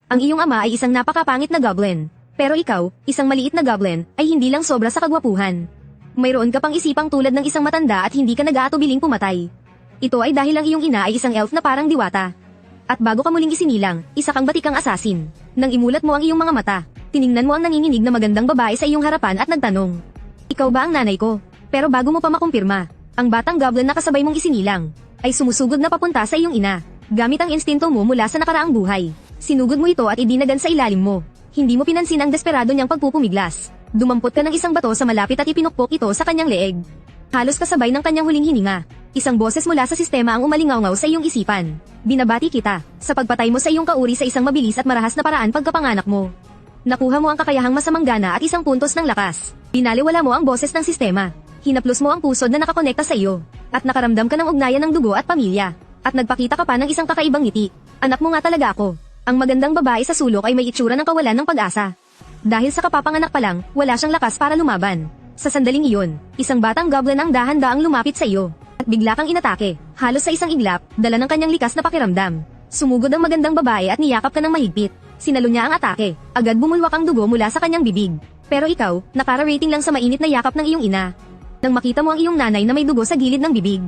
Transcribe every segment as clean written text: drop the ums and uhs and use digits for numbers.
Ang iyong ama ay isang napakapangit na goblin. Pero ikaw, isang maliit na goblin, ay hindi lang sobra sa kagwapuhan. Mayroon ka pang isipang tulad ng isang matanda at hindi ka nag-aatubiling pumatay. Ito ay dahil ang iyong ina ay isang elf na parang diwata. At bago ka muling isinilang, isa kang batikang asasin. Nang imulat mo ang iyong mga mata, tiningnan mo ang nanginginig na magandang babae sa iyong harapan at nagtanong, "Ikaw ba ang nanay ko?" Pero bago mo pa makumpirma, ang batang goblin na kasabay mong isinilang, ay sumusugod na papunta sa iyong ina, gamit ang instinto mo mula sa nakaraang buhay. Sinugod mo ito at idinagan sa ilalim mo. Hindi mo pinansin ang desperado niyang pagpupumiglas. Dumampot ka ng isang bato sa malapit at ipinukpok ito sa kanyang leeg. Halos kasabay ng kanyang huling hininga, isang boses mula sa sistema ang umalingaw-ngaw sa iyong isipan. "Binabati kita, sa pagpatay mo sa iyong kauri sa isang mabilis at marahas na paraan pagkapanganak mo. Nakuha mo ang kakayahang masamang gana at isang puntos ng lakas. Binaliwala mo ang boses ng sistema. Hinaplos mo ang pusod na nakakonekta sa iyo. At nakaramdam ka ng ugnayan ng dugo at pamilya. At nagpakita ka pa ng isang kakaibang ngiti. Anak mo nga talaga ako." Ang magandang babae sa sulok ay may itsura ng kawalan ng pag-asa. Dahil sa kapapanganak pa lang, wala siyang lakas para lumaban. Sa sandaling iyon, isang batang goblin ang dahan-daang lumapit sa iyo. At bigla kang inatake, halos sa isang iglap, dala ng kanyang likas na pakiramdam. Sumugod ang magandang babae at niyakap ka ng mahigpit. Sinalo niya ang atake, agad bumulwak ang dugo mula sa kanyang bibig. Pero ikaw, nakara-rating lang sa mainit na yakap ng iyong ina. Nang makita mo ang iyong nanay na may dugo sa gilid ng bibig,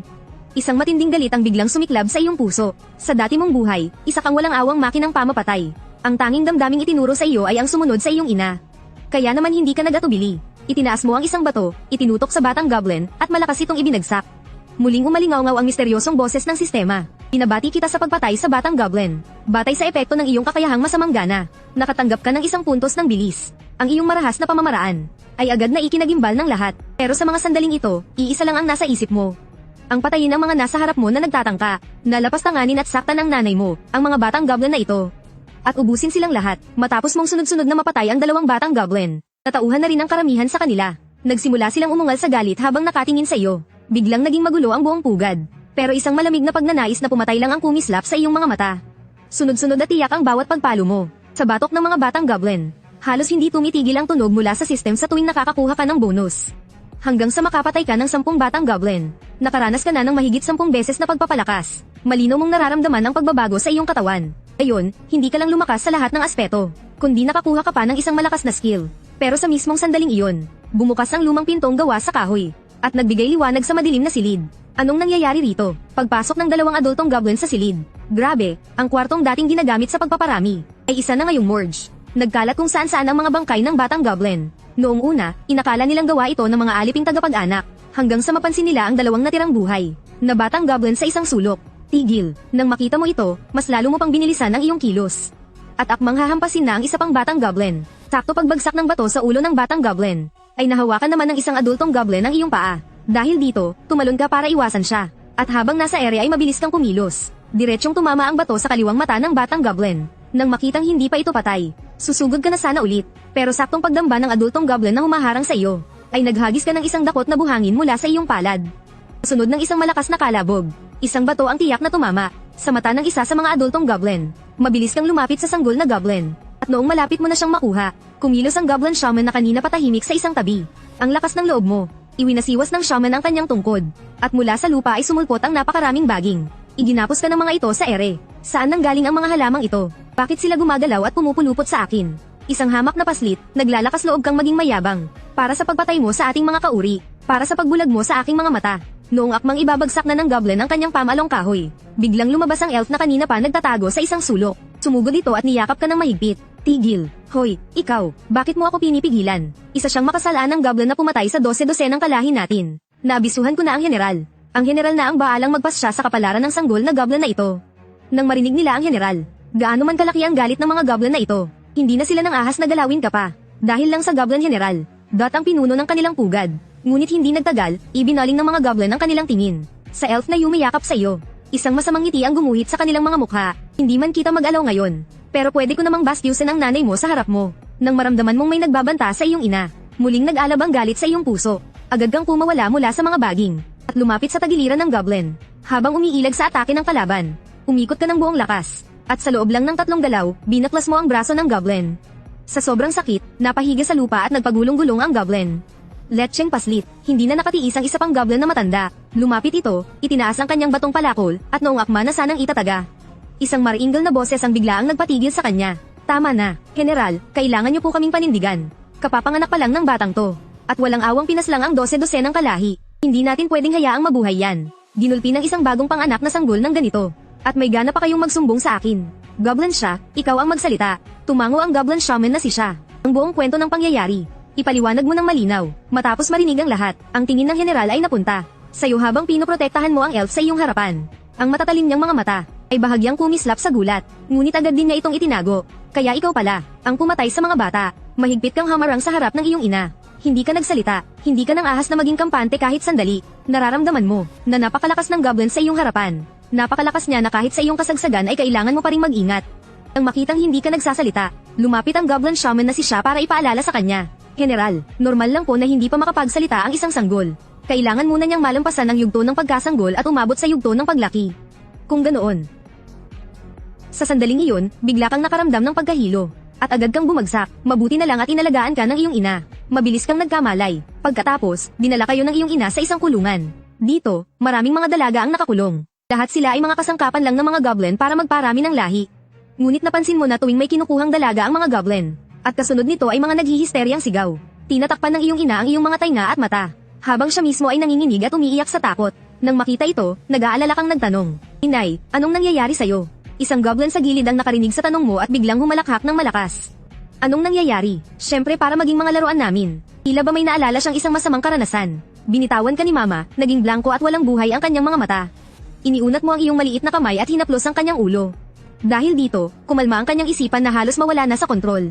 isang matinding galit ang biglang sumiklab sa iyong puso. Sa dati mong buhay, isa kang walang awang makinang pamapatay. Ang tanging damdaming itinuro sa iyo ay ang sumunod sa iyong ina. Kaya naman hindi ka nag-atubili. Itinaas mo ang isang bato, itinutok sa batang goblin, at malakas itong ibinagsak. Muling umalingaw-ngaw ang misteryosong boses ng sistema. "Binabati kita sa pagpatay sa batang goblin. Batay sa epekto ng iyong kakayahang masamang gana, nakatanggap ka ng isang puntos ng bilis. Ang iyong marahas na pamamaraan ay agad na ikinagimbal ng lahat. Pero sa mga sandaling ito, iisa lang ang nasa isip mo. Ang patayin ang mga nasa harap mo na nagtatangka, nalapastanganin at saktan ang nanay mo, ang mga batang goblin na ito. At ubusin silang lahat, matapos mong sunod-sunod na mapatay ang dalawang batang goblin. Natauhan na rin ang karamihan sa kanila. Nagsimula silang umungal sa galit habang nakatingin sa iyo. Biglang naging magulo ang buong pugad. Pero isang malamig na pagnanais na pumatay lang ang kumislap sa iyong mga mata. Sunod-sunod at tiyak ang bawat pagpalo mo. Sa batok ng mga batang goblin, halos hindi tumitigil ang tunog mula sa system sa tuwing nakakakuha ka ng bonus. Hanggang sa makapatay ka ng 10 batang goblin. Nakaranas ka na ng mahigit 10 beses na pagpapalakas. Malinaw mong nararamdaman ang pagbabago sa iyong katawan. Ayon, hindi ka lang lumakas sa lahat ng aspeto, kundi nakakuha ka pa ng isang malakas na skill. Pero sa mismong sandaling iyon, bumukas ang lumang pintong gawa sa kahoy, at nagbigay liwanag sa madilim na silid. Anong nangyayari rito? Pagpasok ng dalawang adultong goblin sa silid. Grabe, ang kwartong dating ginagamit sa pagpaparami, ay isa na ngayong morgue. Nagkalat kung saan-saan ang mga bangkay ng batang goblin. Noong una, inakala nilang gawa ito ng mga aliping tagapag-anak, hanggang sa mapansin nila ang dalawang natirang buhay na batang goblin sa isang sulok. Tigil, nang makita mo ito, mas lalo mo pang binilisan ang iyong kilos. At akmang hahampasin na ang isa pang batang goblin. Sakto pagbagsak ng bato sa ulo ng batang goblin, ay nahawakan naman ng isang adultong goblin ang iyong paa. Dahil dito, tumalon ka para iwasan siya. At habang nasa area ay mabilis kang kumilos. Diretsyong tumama ang bato sa kaliwang mata ng batang goblin. Nang makitang hindi pa ito patay, susugod ka na sana ulit. Pero saktong pagdamba ng adultong goblin na humaharang sa iyo, ay naghagis ka ng isang dakot na buhangin mula sa iyong palad. Sunod ng isang malakas na kalabog, isang bato ang tiyak na tumama sa mata ng isa sa mga adultong goblin. Mabilis kang lumapit sa sanggol na goblin. At noong malapit mo na siyang makuha, kumilos ang goblin shaman na kanina patahimik sa isang tabi. Ang lakas ng loob mo, iwinasiwas ng shaman ang kanyang tungkod. At mula sa lupa ay sumulpot ang napakaraming baging. Iginapos ka ng mga ito sa ere. Saan nanggaling ang mga halamang ito? Bakit sila gumagalaw at pumupulupot sa akin? Isang hamak na paslit, naglalakas loob kang maging mayabang. Para sa pagpatay mo sa ating mga kauri. Para sa pagbulag mo sa aking mga mata. Noong akmang ibabagsak na ng goblin ang kanyang pamalong kahoy, biglang lumabas ang elf na kanina pa nagtatago sa isang sulok. Sumugod ito at niyakap ka ng mahigpit. Tigil. Hoy, ikaw, bakit mo ako pinipigilan? Isa siyang makasalaan ng goblin na pumatay sa 12 ng kalahi natin. Naabisuhan ko na ang general. Ang general na ang baalang magpasya sa kapalaran ng sanggol na goblin na ito. Nang marinig nila ang general, gaano man kalaki ang galit ng mga goblin na ito, hindi na sila nang ahas na galawin ka pa. Dahil lang sa goblin general, ang pinuno ng kanilang pugad. Ngunit hindi nagtagal, ibinaling ng mga goblin ang kanilang tingin sa elf na yumiyakap sa iyo. Isang masamang ngiti ang gumuhit sa kanilang mga mukha. Hindi man kita mag-alaw ngayon, pero pwede ko namang bastyusin ang nanay mo sa harap mo. Nang maramdaman mong may nagbabanta sa iyong ina, muling nag-alab ang galit sa iyong puso. Agad kang pumawala mula sa mga baging at lumapit sa tagiliran ng goblin. Habang umiilag sa atake ng kalaban, umikot ka ng buong lakas. At sa loob lang ng 3 galaw, binaklas mo ang braso ng goblin. Sa sobrang sakit, napahiga sa lupa at nagpagulong-gulong ang goblin. Letcheng paslit, hindi na nakatiis ang isa pang goblin na matanda. Lumapit ito, itinaas ang kanyang batong palakol, at noong akma na sanang itataga. Isang maringgal na boses ang biglaang nagpatigil sa kanya. Tama na, General, kailangan niyo po kaming panindigan. Kapapanganak pa lang ng batang to. At walang awang pinaslang ang 12 ng kalahi. Hindi natin pwedeng hayaang mabuhay yan. Ginulpi ng isang bagong panganak na sanggol ng ganito. At may gana pa kayong magsumbong sa akin. Goblin siya, ikaw ang magsalita. Tumango ang Goblin Shaman na si siya. Ang buong kwento ng pangyayari. Ipaliwanag mo ng malinaw. Matapos marinig ang lahat, ang tingin ng general ay napunta sa'yo habang pinoprotektahan mo ang elf sa iyong harapan. Ang matatalim niyang mga mata ay bahagyang kumislap sa gulat. Ngunit agad din niya itong itinago. Kaya ikaw pala, ang pumatay sa mga bata. Mahigpit kang hamarang sa harap ng iyong ina. Hindi ka nagsalita, hindi ka nang ahas na maging kampante kahit sandali. Nararamdaman mo na napakalakas ng goblin sa iyong harapan. Napakalakas niya na kahit sa iyong kasagsagan ay kailangan mo pa ring mag-ingat. Nang makitang hindi ka nagsasalita, lumapit ang Goblin Shaman na si siya para ipaalala sa kanya. General, normal lang po na hindi pa makapagsalita ang isang sanggol. Kailangan muna niyang malampasan ang yugto ng pagkasanggol at umabot sa yugto ng paglaki. Kung ganoon. Sa sandaling iyon, bigla kang nakaramdam ng pagkahilo. At agad kang bumagsak, mabuti na lang at inalagaan ka ng iyong ina. Mabilis kang nagkamalay. Pagkatapos, dinala kayo ng iyong ina sa isang kulungan. Dito, maraming mga dalaga ang nakakulong. Lahat sila ay mga kasangkapan lang ng mga goblin para magparami ng lahi. Ngunit napansin mo na tuwing may kinukuhang dalaga ang mga goblin. At kasunod nito ay mga naghihisteryang sigaw. Tinatakpan ng iyong ina ang iyong mga tainga at mata. Habang siya mismo ay nanginginig at umiiyak sa takot. Nang makita ito, nag-aalala kang nagtanong. Inay, anong nangyayari sa'yo? Isang goblin sa gilid ang nakarinig sa tanong mo at biglang humalakhak ng malakas. Anong nangyayari? Siyempre para maging mga laruan namin. Tila ba may naalala siyang isang masamang karanasan? Binitawan ka ni mama, naging blanko at walang buhay ang kanyang mga mata. Iniunat mo ang iyong maliit na kamay at hinaplos ang kanyang ulo. Dahil dito, kumalma ang kanyang isipan na halos mawala na sa kontrol.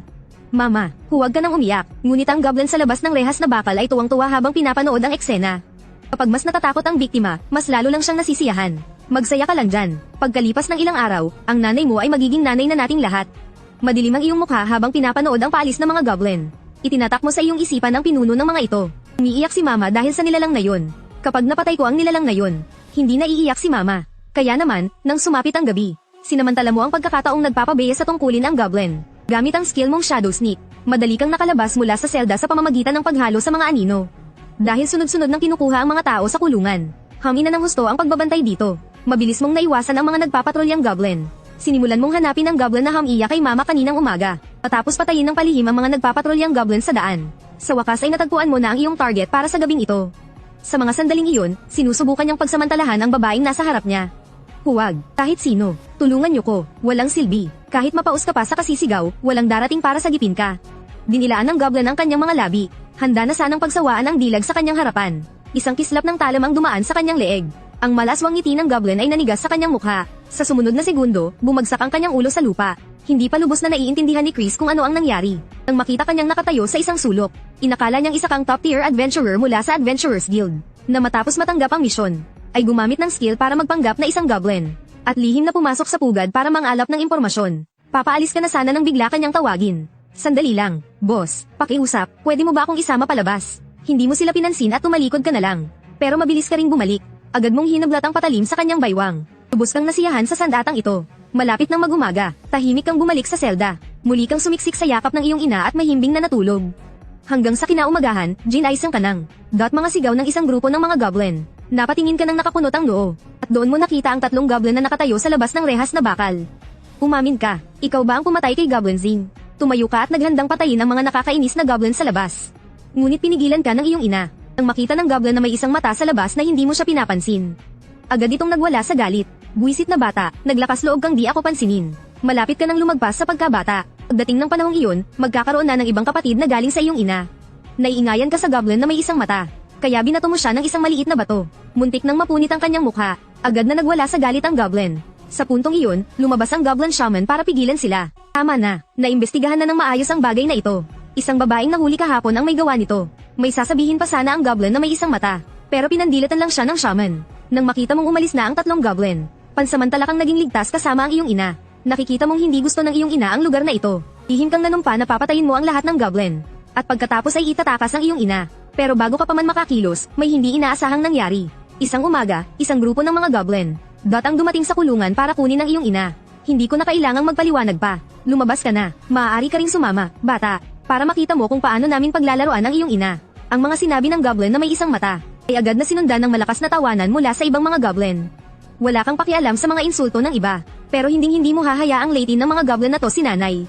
Mama, huwag ka nang umiyak, ngunit ang goblin sa labas ng rehas na bakal ay tuwang-tuwa habang pinapanood ang eksena. Kapag mas natatakot ang biktima, mas lalo lang siyang nasisiyahan. Magsaya ka lang dyan. Pagkalipas ng ilang araw, ang nanay mo ay magiging nanay na nating lahat. Madilim ang iyong mukha habang pinapanood ang paalis ng mga goblin. Itinatak mo sa iyong isipan ang pinuno ng mga ito. Umiiyak si mama dahil sa nilalang na yon. Kapag napatay ko ang nilalang na yon, hindi na iiyak si mama. Kaya naman, nang sumapit ang gabi, sinamantala mo ang pagkakataong nagpapabeya sa tungkulin ang goblin. Gamit ang skill mong Shadow Sneak, madali kang nakalabas mula sa selda sa pamamagitan ng paghalo sa mga anino. Dahil sunod-sunod nang kinukuha ang mga tao sa kulungan, hamina ng husto ang pagbabantay dito. Mabilis mong naiwasan ang mga nagpapatrolyang goblin. Sinimulan mong hanapin ang goblin na hamiya kay mama kaninang umaga, matapos patayin ng palihim ang mga nagpapatrolyang goblin sa daan. Sa wakas ay natagpuan mo na ang iyong target para sa gabing ito. Sa mga sandaling iyon, sinusubukan niyang pagsamantalahan ang babaeng nasa harap niya. Huwag, kahit sino, tulungan niyo ko, walang silbi. Kahit mapaus ka pa sa kasisigaw, walang darating para sagipin ka. Dinilaan ng goblin ang kanyang mga labi, handa na sanang pagsawaan ang dilag sa kanyang harapan. Isang kislap ng talam ang dumaan sa kanyang leeg. Ang malaswang ngiti ng goblin ay nanigas sa kanyang mukha. Sa sumunod na segundo, bumagsak ang kanyang ulo sa lupa. Hindi pa lubos na naiintindihan ni Chris kung ano ang nangyari. Nang makita kanyang nakatayo sa isang sulok, inakala niyang isa kang top-tier adventurer mula sa Adventurers Guild, na matapos matanggap ang misyon, ay gumamit ng skill para magpanggap na isang goblin. At lihim na pumasok sa pugad para mangalap ng impormasyon. Papaalis ka na sana nang bigla kanyang tawagin. Sandali lang, boss, pakiusap, pwede mo ba akong isama palabas? Hindi mo sila pinansin at tumalikod ka na lang. Pero mabilis ka ring bumalik. Agad mong hinablat ang patalim sa kanyang baywang. Lubos kang nasiyahan sa sandatang ito. Malapit nang magumaga, tahimik kang bumalik sa selda. Muli kang sumiksik sa yakap ng iyong ina at mahimbing na natulog. Hanggang sa kinaumagahan, ginaisang ka nang. Mga sigaw ng isang grupo ng mga goblin. Napatingin ka nang nakakunot ang noo. At doon mo nakita ang 3 goblin na nakatayo sa labas ng rehas na bakal. Umamin ka, ikaw ba ang pumatay kay Goblin Zing? Tumayo ka at naghandang patayin ang mga nakakainis na goblin sa labas. Ngunit pinigilan ka ng iyong ina. Nang makita ng goblin na may isang mata sa labas na hindi mo siya pinapansin. Agad itong nagwala sa galit. Buwisit na bata, naglakas loob kang di ako pansinin. Malapit ka nang lumagpas sa pagkabata. Pagdating ng panahong iyon, magkakaroon na ng ibang kapatid na galing sa iyong ina. Naiingayan ka sa goblin na may isang mata. Kaya binato mo siya ng isang maliit na bato. Muntik nang mapunit ang kanyang mukha. Agad na nagwala sa galit ang goblin. Sa puntong iyon, lumabas ang Goblin Shaman para pigilan sila. Tama na, naimbestigahan na ng maayos ang bagay na ito. Isang babaeng nahuli kahapon ang may gawa nito. May sasabihin pa sana ang goblin na may isang mata. Pero pinandilatan lang siya ng shaman. Nang makita mong umalis na ang 3 goblin, pansamantala kang naging ligtas kasama ang iyong ina. Nakikita mong hindi gusto ng iyong ina ang lugar na ito. Lihim kang nanumpa na papatayin mo ang lahat ng goblin. At pagkatapos ay itatakas ang iyong ina. Pero bago ka pa man makakilos, may hindi inaasahang nangyari. Isang umaga, isang grupo ng mga goblin ang dumating sa kulungan para kunin ang iyong ina. Hindi ko na kailangang magpaliwanag pa. Lumabas ka na. Maaari ka ring sumama, bata, para makita mo kung paano namin paglalaruan ang iyong ina. Ang mga sinabi ng goblin na may isang mata ay agad na sinundan ng malakas na tawanan mula sa ibang mga goblin. Wala kang pakialam sa mga insulto ng iba, pero hindi mo hahayaang laitin ng mga goblin na to si nanay.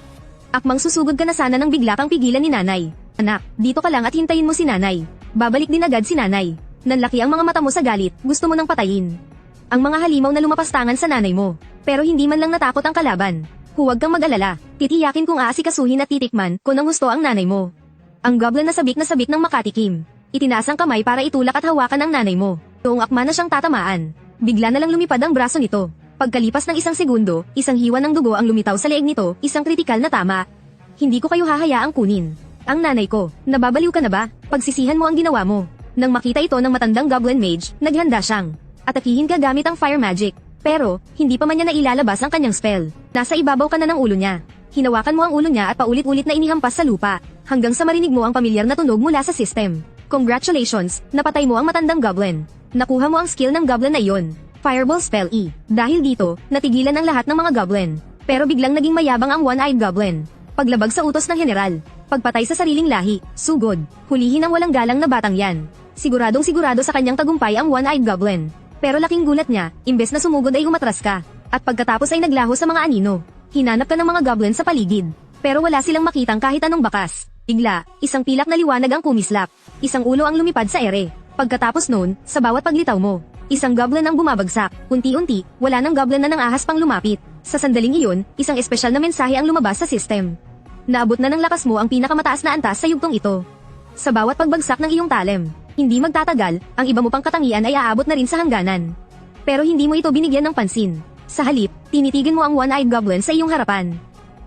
Akmang susugod ka na sana nang bigla kang pigilan ni nanay. Anak, dito ka lang at hintayin mo si nanay. Babalik din agad si nanay. Nanlaki ang mga mata mo sa galit, gusto mo nang patayin. Ang mga halimaw na lumapastangan sa nanay mo. Pero hindi man lang natakot ang kalaban. Huwag kang mag-alala, titiyakin kung aasikasuhin at titikman kung ang gusto ang nanay mo. Ang goblin na sabik ng makatikim. Itinaas ang kamay para itulak at hawakan ang nanay mo. Noong akma na siyang tatamaan, bigla na lang lumipad ang braso nito. Pagkalipas ng isang segundo, isang hiwa ng dugo ang lumitaw sa leeg nito, isang kritikal na tama. Hindi ko kayo hahayaang kunin. Ang nanay ko, nababaliw ka na ba? Pagsisihan mo ang ginawa mo. Nang makita ito ng matandang goblin mage, naghanda siyang atakihin ka gamit ang fire magic. Pero, hindi pa man niya nailalabas ang kanyang spell. Nasa ibabaw ka na ng ulo niya. Hinawakan mo ang ulo niya at paulit-ulit na inihampas sa lupa, hanggang sa marinig mo ang pamilyar na tunog mula sa system. Congratulations, napatay mo ang matandang goblin. Nakuha mo ang skill ng goblin na iyon. Fireball Spell E. Dahil dito, natigilan ang lahat ng mga goblin. Pero biglang naging mayabang ang one-eyed goblin. Paglabag sa utos ng general. Pagpatay sa sariling lahi, sugod. Hulihin ang walang galang na batang yan. Siguradong sigurado sa kanyang tagumpay ang one-eyed goblin. Pero laking gulat niya, imbes na sumugod ay umatras ka. At pagkatapos ay naglaho sa mga anino. Hinanap ka ng mga goblin sa paligid. Pero wala silang makitang kahit anong bakas. Bigla, isang pilak na liwanag ang kumislap. Isang ulo ang lumipad sa ere. Pagkatapos noon, sa bawat paglitaw mo, isang goblin ang bumabagsak. Unti-unti, wala nang goblin na nang ahas pang lumapit. Sa sandaling iyon, isang espesyal na mensahe ang lumabas sa system. Naabot na ng lakas mo ang pinakamataas na antas sa yugtong ito. Sa bawat pagbagsak ng iyong talem, hindi magtatagal, ang iba mo pang katangian ay aabot na rin sa hangganan. Pero hindi mo ito binigyan ng pansin. Sa halip, tinitigan mo ang one-eyed goblin sa iyong harapan.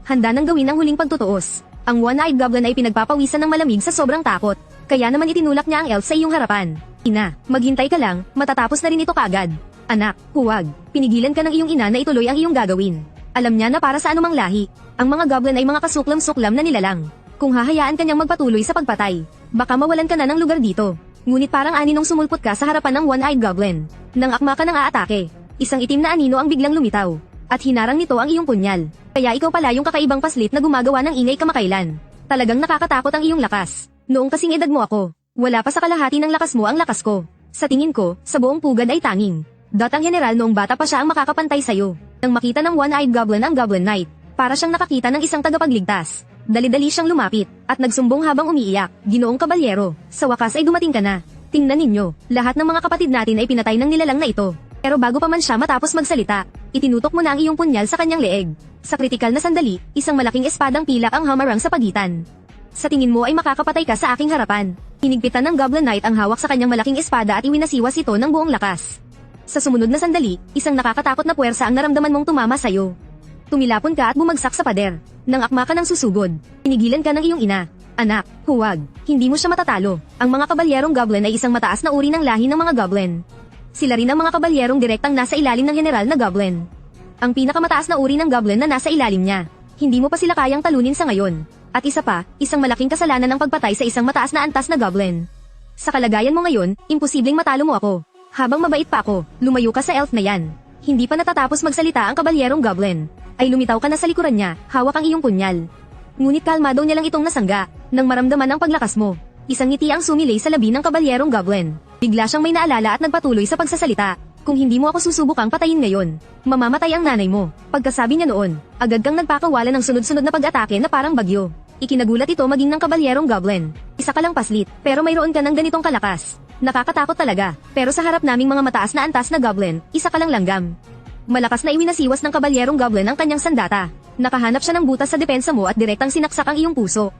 Handa nang gawin ang huling pagtutuos. Ang one-eyed goblin ay pinagpapawisan ng malamig sa sobrang takot. Kaya naman itinulak niya ang elf sa iyong harapan. Ina, maghintay ka lang, matatapos na rin ito kaagad. Anak, huwag. Pinigilan ka ng iyong ina na ituloy ang iyong gagawin. Alam niya na para sa anumang lahi, ang mga goblin ay mga kasuklam-suklam na nilalang. Kung hahayaan ka niyang magpatuloy sa pagpatay, baka mawalan ka na ng lugar dito. Ngunit parang aninong sumulpot ka sa harapan ng one-eyed goblin. Nang akma ka ng aatake, isang itim na anino ang biglang lumitaw. At hinarang nito ang iyong punyal. Kaya ikaw pala yung kakaibang paslit na gumagawa ng ingay kamakailan. Talagang nakakatakot ang iyong lakas. Noong kasing edad mo ako, wala pa sa kalahati ng lakas mo ang lakas ko. Sa tingin ko, sa buong pugad ay tanging. Ang general noong bata pa siya ang makakapantay sa'yo. Nang makita ng one-eyed goblin ang Goblin Knight, para siyang nakakita ng isang tagapagligtas. Dali-dali siyang lumapit, at nagsumbong habang umiiyak, "Ginoong kabalyero, sa wakas ay dumating ka na. Tingnan ninyo, lahat ng mga kapatid natin ay pinatay ng nilalang na ito." Pero bago pa man siya matapos magsalita, itinutok mo na ang iyong punyal sa kanyang leeg. Sa kritikal na sandali, isang malaking espadang pilak ang hamarang sa pagitan. Sa tingin mo ay makakapatay ka sa aking harapan. Hinigpitan ng Goblin Knight ang hawak sa kanyang malaking espada at iwinasiwas ito ng buong lakas. Sa sumunod na sandali, isang nakakatakot na puwersa ang naramdaman mong tumama sa'yo. Tumilapon ka at bumagsak sa pader. Nang akma ka ng susugod, pinigilan ka ng iyong ina. "Anak, huwag. Hindi mo siya matatalo. Ang mga kabalyerong goblin ay isang mataas na uri ng lahi ng mga goblin. Sila rin ang mga kabalyerong direktang nasa ilalim ng general na goblin. Ang pinakamataas na uri ng goblin na nasa ilalim niya. Hindi mo pa sila kayang talunin sa ngayon. At isa pa, isang malaking kasalanan ang pagpatay sa isang mataas na antas na goblin. Sa kalagayan mo ngayon, imposibleng matalo mo ako. Habang mabait pa ako, lumayo ka sa elf na yan." Hindi pa natatapos magsalita ang kabalyerong goblin, ay lumitaw ka na sa likuran niya, hawak ang iyong punyal. Ngunit kalmado niya lang itong nasangga, nang maramdaman ang paglakas mo. Isang ngiti ang sumilay sa labi ng kabalyerong goblin. Bigla siyang may naalala at nagpatuloy sa pagsasalita. "Kung hindi mo ako susubukang patayin ngayon, mamamatay ang nanay mo." Pagkasabi niya noon, agad kang nagpakawala ng sunod-sunod na pag-atake na parang bagyo. Ikinagulat ito maging ng kabalyerong goblin. "Isa ka lang paslit, pero mayroon ka ng ganitong kalakas. Nakakatakot talaga, pero sa harap naming mga mataas na antas na goblin, isa ka lang langgam." Malakas na iwinasiwas ng kabalyerong goblin ang kanyang sandata. Nakahanap siya ng butas sa depensa mo at direktang sinaksak ang iyong puso.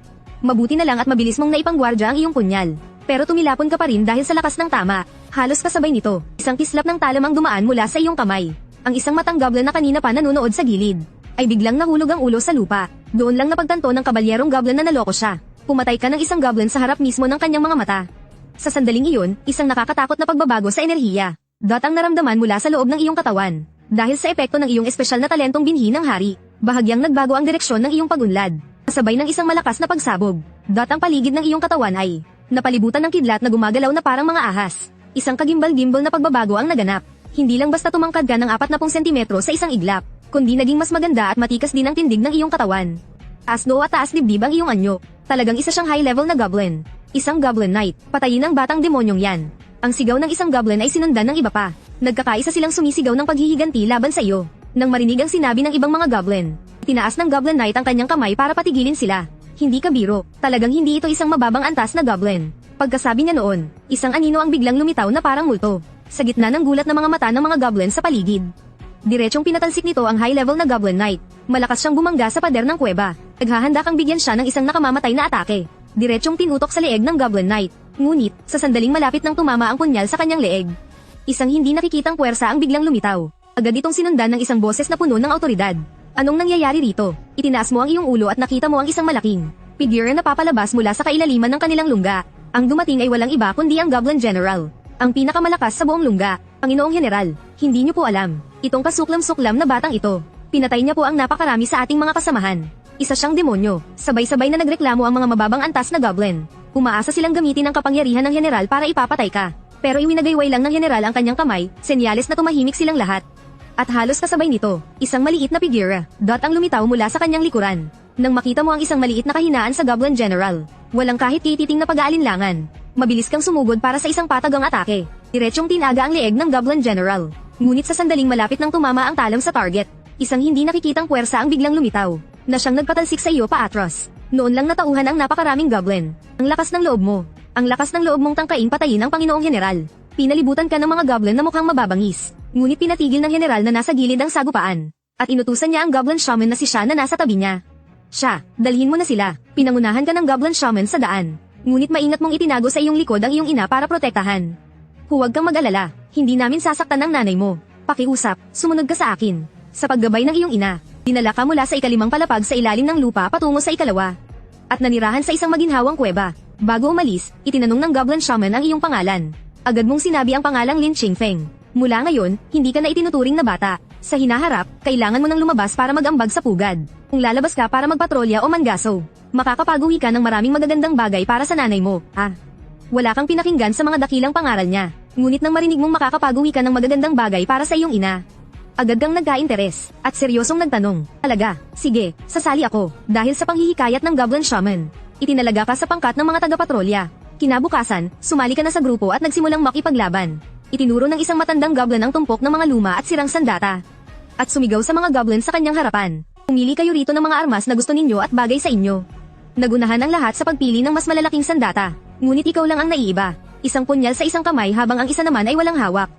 Mabuti na lang at mabilis mong naipangguardya ang iyong punyal. Pero tumilapon ka pa rin dahil sa lakas ng tama. Halos kasabay nito, isang kislap ng talam ang dumaan mula sa iyong kamay. Ang isang matang goblin na kanina pa nanonood sa gilid, ay biglang nahulog ang ulo sa lupa. Doon lang napagtanto ng kabalyerong goblin na naloko siya. Pumatay ka ng isang goblin sa harap mismo ng kanyang mga mata. Sa sandaling iyon, isang nakakatakot na pagbabago sa enerhiya. Ang naramdaman mula sa loob ng iyong katawan. Dahil sa epekto ng iyong espesyal na talentong binhi ng hari, bahagyang nagbago ang direksyon ng iyong pagunlad. Kasabay ng isang malakas na pagsabog, ang paligid ng iyong katawan ay napalibutan ng kidlat na gumagalaw na parang mga ahas. Isang kagimbal-gimbal na pagbabago ang naganap. Hindi lang basta tumangkad ka ng 40 sentimetro sa isang iglap, kundi naging mas maganda at matikas din ang tindig ng iyong katawan. Asno at taas dibdib ang iyong anyo. Talagang isa siyang high-level na goblin. Isang Goblin Knight. Patayin ang batang demonyong yan. Ang sigaw ng isang goblin ay sinundan ng iba pa. Nagkakaisa silang sumisigaw ng paghihiganti laban sa iyo. Nang marinig ang sinabi ng ibang mga goblin, Tinaas ng Goblin Knight ang kanyang kamay para patigilin sila. Hindi ka biro, talagang hindi ito isang mababang antas na goblin. Pagkasabi niya noon, isang anino ang biglang lumitaw na parang multo. Sa gitna ng gulat ng mga mata ng mga goblin sa paligid. Diretsong pinatalsik nito ang high-level na Goblin Knight. Malakas siyang bumangga sa pader ng kuweba. Naghahanda kang bigyan siya ng isang nakamamatay na atake. Diretsong tinutok sa leeg ng Goblin Knight. Ngunit, sa sandaling malapit nang tumama ang punyal sa kanyang leeg. Isang hindi nakikitang puwersa ang biglang lumitaw. Agad itong sinundan ng isang boses na puno ng awtoridad. Anong nangyayari rito? Itinaas mo ang iyong ulo at nakita mo ang isang malaking figure na papalabas mula sa kailaliman ng kanilang lungga. Ang dumating ay walang iba kundi ang Goblin General. Ang pinakamalakas sa buong lungga. Panginoong General, hindi niyo po alam. Itong kasuklam-suklam na batang ito. Pinatay niya po ang napakarami sa ating mga kasamahan. Isa siyang demonyo. Sabay-sabay na nagreklamo ang mga mababang antas na goblin. Umaasa silang gamitin ang kapangyarihan ng General para ipapatay ka. Pero iwinagayway lang ng General ang kanyang kamay, senyales na tumahimik silang lahat. At halos kasabay nito, isang maliit na figura, ang lumitaw mula sa kanyang likuran. Nang makita mo ang isang maliit na kahinaan sa Goblin General, walang kahit tititing na pag-aalinlangan. Mabilis kang sumugod para sa isang patagang atake. Diretsong tinaga ang leeg ng Goblin General. Ngunit sa sandaling malapit nang tumama ang talam sa target, isang hindi nakikitang puwersa ang biglang lumitaw, na siyang nagpatalsik sa iyo pa Atros. Noon lang natauhan ang napakaraming goblin. Ang lakas ng loob mo. Ang lakas ng loob mong tangkaing patayin ang Panginoong General. Pinalibutan ka ng mga goblin na mukhang mababangis. Ngunit pinatigil ng General na nasa gilid ang sagupaan. At inutusan niya ang Goblin Shaman na si Sha na nasa tabi niya. Sha, dalhin mo na sila. Pinangunahan ka ng Goblin Shaman sa daan. Ngunit maingat mong itinago sa iyong likod ang iyong ina para protektahan. Huwag kang mag-alala. Hindi namin sasaktan ang nanay mo. Pakiusap, sumunod ka sa akin. Sa paggabay ng iyong ina, dinala ka mula sa ikalimang palapag sa ilalim ng lupa patungo sa ikalawa. At nanirahan sa isang maginhawang kuweba. Bago umalis, itinanong ng Goblin Shaman ang iyong pangalan. Agad mong sinabi ang pangalang Lin Qingfeng. Mula ngayon, hindi ka na itinuturing na bata. Sa hinaharap, kailangan mo nang lumabas para mag-ambag sa pugad. Kung lalabas ka para magpatrolya o mangaso, makakapag-uwi ka ng maraming magagandang bagay para sa nanay mo. Wala kang pinakinggan sa mga dakilang pangaral niya. Ngunit nang marinig mong makakapag-uwi ka ng magagandang bagay para sa iyong ina, agad kang nagka-interes, at seryosong nagtanong, talaga, sige, sasali ako, dahil sa panghihikayat ng Goblin Shaman. Itinalaga ka sa pangkat ng mga taga-patrolya. Kinabukasan, sumali ka na sa grupo at nagsimulang makipaglaban. Itinuro ng isang matandang goblin ang tumpok ng mga luma at sirang sandata. At sumigaw sa mga goblin sa kanyang harapan. Pumili kayo rito ng mga armas na gusto ninyo at bagay sa inyo. Nagunahan ang lahat sa pagpili ng mas malalaking sandata. Ngunit ikaw lang ang naiiba. Isang punyal sa isang kamay habang ang isa naman ay walang hawak.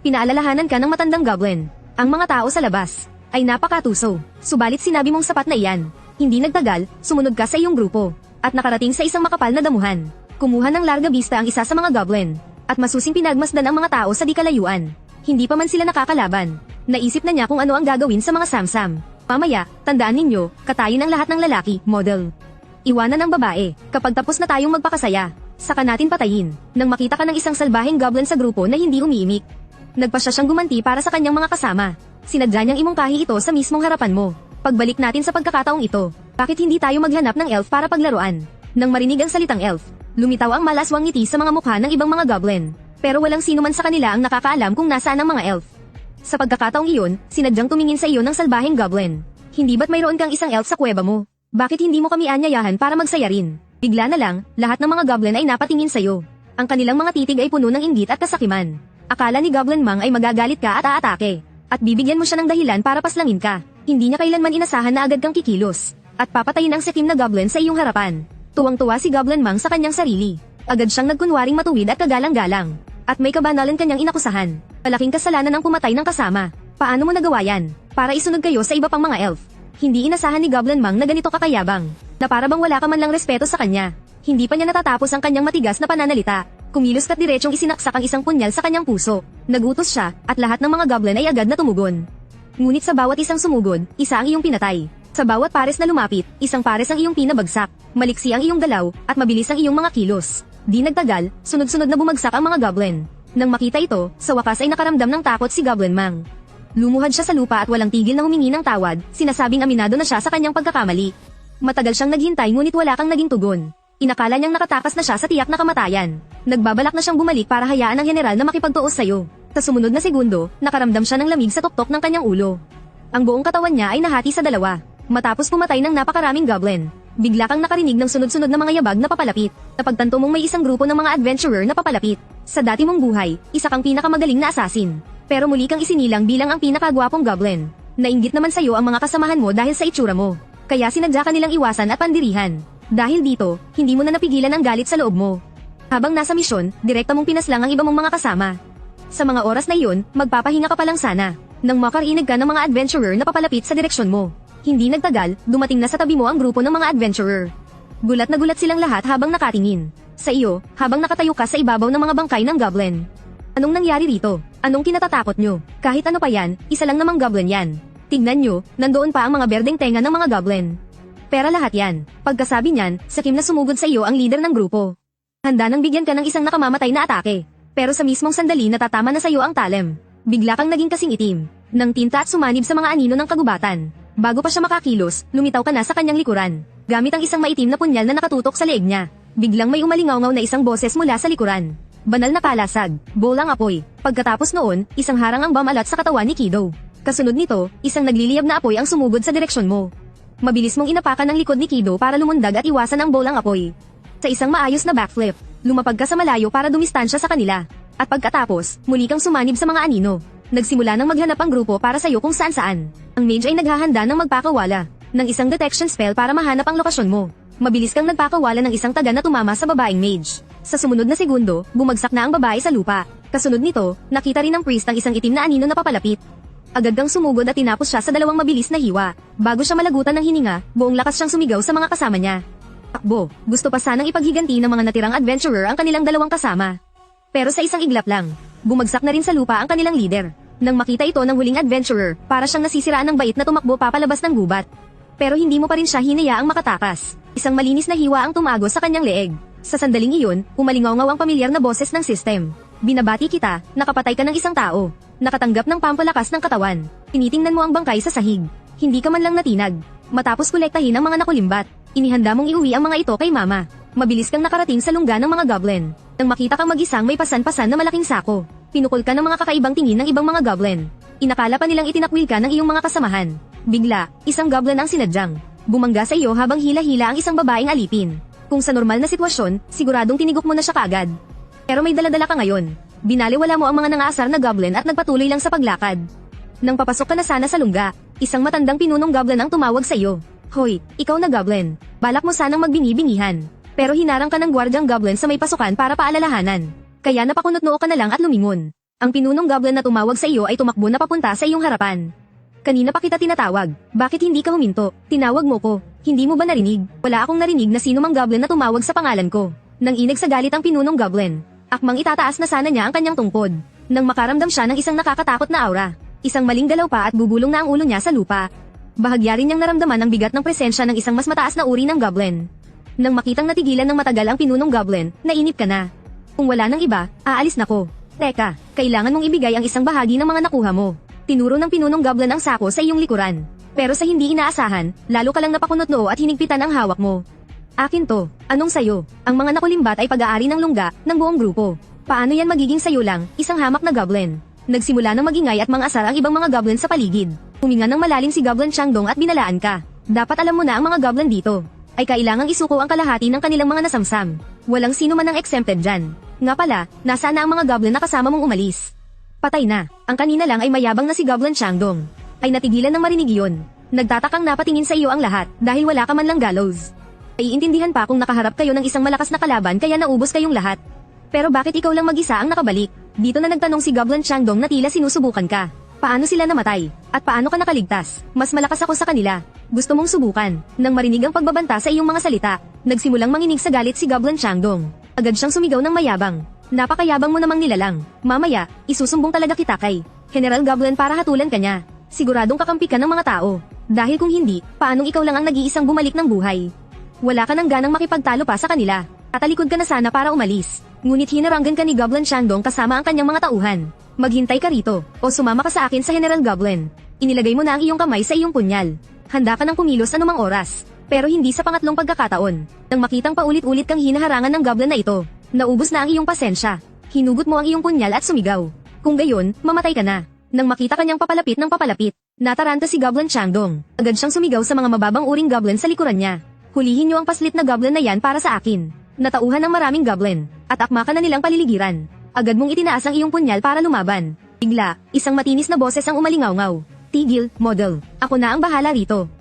Pinaalalahanan ka ng matandang goblin. Ang mga tao sa labas ay napakatuso. Subalit sinabi mong sapat na iyan. Hindi nagtagal, sumunod ka sa iyong grupo. At nakarating sa isang makapal na damuhan. Kumuha ng larga vista ang isa sa mga goblin. At masusing pinagmasdan ang mga tao sa di kalayuan. Hindi pa man sila nakakalaban. Naisip na niya kung ano ang gagawin sa mga samsam. Mamaya, tandaan ninyo, katayin ang lahat ng lalaki, model. Iwanan ang babae, kapag tapos na tayong magpakasaya. Saka natin patayin. Nang makita ka ng isang salbaheng goblin sa grupo na hindi umiimik. Nagpasya siyang gumanti para sa kanyang mga kasama. Sinadya niyang imungkahi ito sa mismong harapan mo. Pagbalik natin sa pagkakataong ito, bakit hindi tayo maghanap ng elf para paglaruan? Nang marinig ang salitang elf, lumitaw ang malaswang ngiti sa mga mukha ng ibang mga goblin. Pero walang sino man sa kanila ang nakakaalam kung nasaan ang mga elf. Sa pagkakataong iyon, sinadyang tumingin sa iyo ng salbaheng goblin. Hindi ba't mayroon kang isang elf sa kuweba mo? Bakit hindi mo kami anyayahan para magsaya rin? Bigla na lang, lahat ng mga goblin ay napatingin sa iyo. Ang kanilang mga titig ay puno ng inggit at kasakiman. Akala ni Goblin Mang ay magagalit ka at aatake. At bibigyan mo siya ng dahilan para paslangin ka. Hindi niya kailanman inasahan na agad kang kikilos. At papatayin ang sikim na goblin sa iyong harapan. Tuwang-tuwa si Goblin Mang sa kanyang sarili. Agad siyang nagkunwaring matuwid at kagalang-galang. At may kabanalan kanyang inakusahan. Malaking kasalanan ang pumatay ng kasama. Paano mo nagawa yan? Para isunod kayo sa iba pang mga elf. Hindi inasahan ni Goblin Mang na ganito kakayabang. Na para bang wala ka man lang respeto sa kanya. Hindi pa niya natatapos ang kanyang matigas na pananalita. Kumilos ka't diretsong isinaksak ang isang punyal sa kanyang puso. Nagutos siya, at lahat ng mga goblin ay agad na tumugon. Ngunit sa bawat isang sumugod, isa ang iyong pinatay. Sa bawat pares na lumapit, isang pares ang iyong pinabagsak. Maliksi ang iyong galaw, at mabilis ang iyong mga kilos. Di nagtagal, sunod-sunod na bumagsak ang mga goblin. Nang makita ito, sa wakas ay nakaramdam ng takot si Goblin Mang. Lumuhad siya sa lupa at walang tigil na humingi ng tawad, sinasabing aminado na siya sa kanyang pagkakamali. Matagal siyang naghintay ngunit wala kang naging tugon. Inakala niyang nakatakas na siya sa tiyak na kamatayan. Nagbabalak na siyang bumalik para hayaan ang general na makipagtuos sa'yo. Sa sumunod na segundo, nakaramdam siya ng lamig sa tuktok ng kanyang ulo. Ang buong katawan niya ay nahati sa dalawa. Matapos pumatay ng napakaraming goblin, bigla kang nakarinig ng sunod-sunod na mga yabag na papalapit. Napagtanto mong may isang grupo ng mga adventurer na papalapit. Sa dati mong buhay, isa kang pinakamagaling na assassin. Pero muli kang isinilang bilang ang pinakagwapong goblin. Nainggit naman sa'yo ang mga kasamahan mo dahil sa itsura mo. Kaya sinadya ka nilang iwasan at pandirihan. Dahil dito, hindi mo na napigilan ang galit sa loob mo. Habang nasa misyon, direkta mong pinaslang ang iba mong mga kasama. Sa mga oras na iyon, magpapahinga ka pa lang sana. Nang makarinig ka ng mga adventurer na papalapit sa direksyon mo. Hindi nagtagal, dumating na sa tabi mo ang grupo ng mga adventurer. Gulat na gulat silang lahat habang nakatingin sa iyo, habang nakatayo ka sa ibabaw ng mga bangkay ng goblin. Anong nangyari rito? Anong kinatatakot nyo? Kahit ano pa yan, isa lang namang goblin yan. Tignan nyo, nandoon pa ang mga berdeng tenga ng mga goblin. Pera lahat yan. Pagkasabi niyan, sakim na sumugod sa iyo ang leader ng grupo. Handa nang bigyan ka ng isang nakamamatay na atake. Pero sa mismong sandali natatama na sa iyo ang talem. Bigla kang naging kasing itim ng tinta at sumanib sa mga anino ng kagubatan. Bago pa siya makakilos, lumitaw ka na sa kanyang likuran. Gamit ang isang maitim na punyal na nakatutok sa leeg niya. Biglang may umalingaw na isang boses mula sa likuran. Banal na kalasag, bolang apoy. Pagkatapos noon, isang harang ang bamalat sa katawan ni Kido. Kasunod nito, isang nagliliyab na apoy ang sumugod sa direksyon mo. Mabilis mong inapakan ang likod ni Kido para lumundag at iwasan ang bolang apoy. Sa isang maayos na backflip, lumapag ka sa malayo para dumistansya sa kanila. At pagkatapos, muli kang sumanib sa mga anino. Nagsimula nang maghanap ang grupo para sa'yo kung saan-saan. Ang mage ay naghahanda ng magpakawala ng isang detection spell para mahanap ang lokasyon mo. Mabilis kang nagpakawala ng isang taga na tumama sa babaeng mage. Sa sumunod na segundo, bumagsak na ang babae sa lupa. Kasunod nito, nakita rin ng priest ang isang itim na anino na papalapit. Agad kang sumugod at tinapos siya sa dalawang mabilis na hiwa. Bago siya malagutan ng hininga, buong lakas siyang sumigaw sa mga kasama niya. Takbo, gusto pa sanang ipaghiganti ng mga natirang adventurer ang kanilang dalawang kasama. Pero sa isang iglap lang, bumagsak na rin sa lupa ang kanilang leader. Nang makita ito ng huling adventurer, para siyang nasisiraan ng bait na tumakbo papalabas ng gubat. Pero hindi mo pa rin siya hinayaang makatakas. Isang malinis na hiwa ang tumagos sa kanyang leeg. Sa sandaling iyon, umalingaw-ngaw ang pamilyar na boses ng system. Binabati kita, nakapatay ka ng isang tao. Nakatanggap ng pampalakas ng katawan. Tinitingnan mo ang bangkay sa sahig. Hindi ka man lang natinag. Matapos kolektahin ang mga nakulimbat, inihanda mong iuwi ang mga ito kay mama. Mabilis kang nakarating sa lungga ng mga goblin. Nang makita kang mag-isang may pasan-pasan na malaking sako, pinukol ka ng mga kakaibang tingin ng ibang mga goblin. Inakala pa nilang itinakwil ka ng iyong mga kasamahan. Bigla, isang goblin ang sinadyang. Bumangga sa iyo habang hila-hila ang isang babaeng alipin. Kung sa normal na sitwasyon, siguradong tinigok mo na siya kaagad. Pero may daladala ka ngayon. Binaliwala mo ang mga nangaasar na goblin at nagpatuloy lang sa paglakad. Nang papasok ka na sana sa lungga, isang matandang pinunong goblin ang tumawag sa iyo. Hoy, ikaw na goblin. Balak mo sanang magbingi-bingihan. Pero hinarang ka ng gwardyang goblin sa may pasukan para paalalahanan. Kaya napakunot-noo ka na lang at lumingon. Ang pinunong goblin na tumawag sa iyo ay tumakbo na papunta sa iyong harapan. Kanina pa kita tinatawag. Bakit hindi ka huminto? Tinawag mo ko. Hindi mo ba narinig? Wala akong narinig na sino mang goblin na tumawag sa pangalan ko. Nang inig sa galit ang pinunong goblin. Akmang itataas na sana niya ang kanyang tungkod. Nang makaramdam siya ng isang nakakatakot na aura. Isang maling galaw pa at bubulong na ang ulo niya sa lupa. Bahagya rin niyang naramdaman ang bigat ng presensya ng isang mas mataas na uri ng goblin. Nang makitang natigilan ng matagal ang pinunong goblin, nainip ka na. Kung wala nang iba, aalis na ko. Teka, kailangan mong ibigay ang isang bahagi ng mga nakuha mo. Tinuro ng pinunong goblin ang sako sa iyong likuran. Pero sa hindi inaasahan, lalo ka lang napakunot-noo at hinigpitan ang hawak mo. Akin to, anong sayo? Ang mga nakulimbat ay pag-aari ng lungga ng buong grupo. Paano yan magiging sayo lang, isang hamak na goblin? Nagsimula ng magingay at mangasar ang ibang mga goblin sa paligid. Huminga ng malalim si Goblin Changdong at binalaan ka. Dapat alam mo na ang mga goblin dito ay kailangang isuko ang kalahati ng kanilang mga nasamsam. Walang sino man ang exempted dyan. Nga pala, nasaan na ang mga goblin na kasama mong umalis? Patay na. Ang kanina lang ay mayabang na si Goblin Changdong. Ay natigilan ng marinig iyon. Nagtatakang napatingin sa iyo ang lahat dahil wala ka man lang gallows. Naiintindihan pa kung nakaharap kayo ng isang malakas na kalaban kaya naubos kayong lahat. Pero bakit ikaw lang mag-isa ang nakabalik? Dito na nagtanong si Goblin Changdong na tila sinusubukan ka. Paano sila namatay? At paano ka nakaligtas? Mas malakas ako sa kanila. Gusto mong subukan. Nang marinig ang pagbabanta sa iyong mga salita, nagsimulang manginig sa galit si Goblin Changdong. Agad siyang sumigaw ng mayabang. Napakayabang mo namang nilalang. Mamaya, isusumbong talaga kita kay General Goblin para hatulan ka niya. Siguradong kakampi ka ng mga tao. Dahil kung hindi, paanong ikaw lang ang nag-iisang bumalik ng buhay? Wala ka nang ganang makipagtalo pa sa kanila. Tatalikod ka na sana para umalis. Ngunit hinaranggan ka ni Goblin Changdong kasama ang kanyang mga tauhan. Maghintay ka rito, o sumama ka sa akin sa General Goblin. Inilagay mo na ang iyong kamay sa iyong punyal. Handa ka ng kumilos anumang oras. Pero hindi sa pangatlong pagkakataon. Nang makitang paulit-ulit kang hinaharangan ng goblin na ito, naubos na ang iyong pasensya. Hinugot mo ang iyong punyal at sumigaw. Kung gayon, mamatay ka na. Nang makita kanyang papalapit ng papalapit, nataranta si Goblin Changdong. Agad siyang sumigaw sa mga mababang uring goblin sa likuran niya. Hulihin niyo ang paslit na goblin na yan para sa akin. Natauhan ng maraming goblin, at akma ka na nilang paliligiran. Agad mong itinaas ang iyong punyal para lumaban. Bigla, isang matinis na boses ang umalingaw-ngaw. Tigil, model. Ako na ang bahala rito.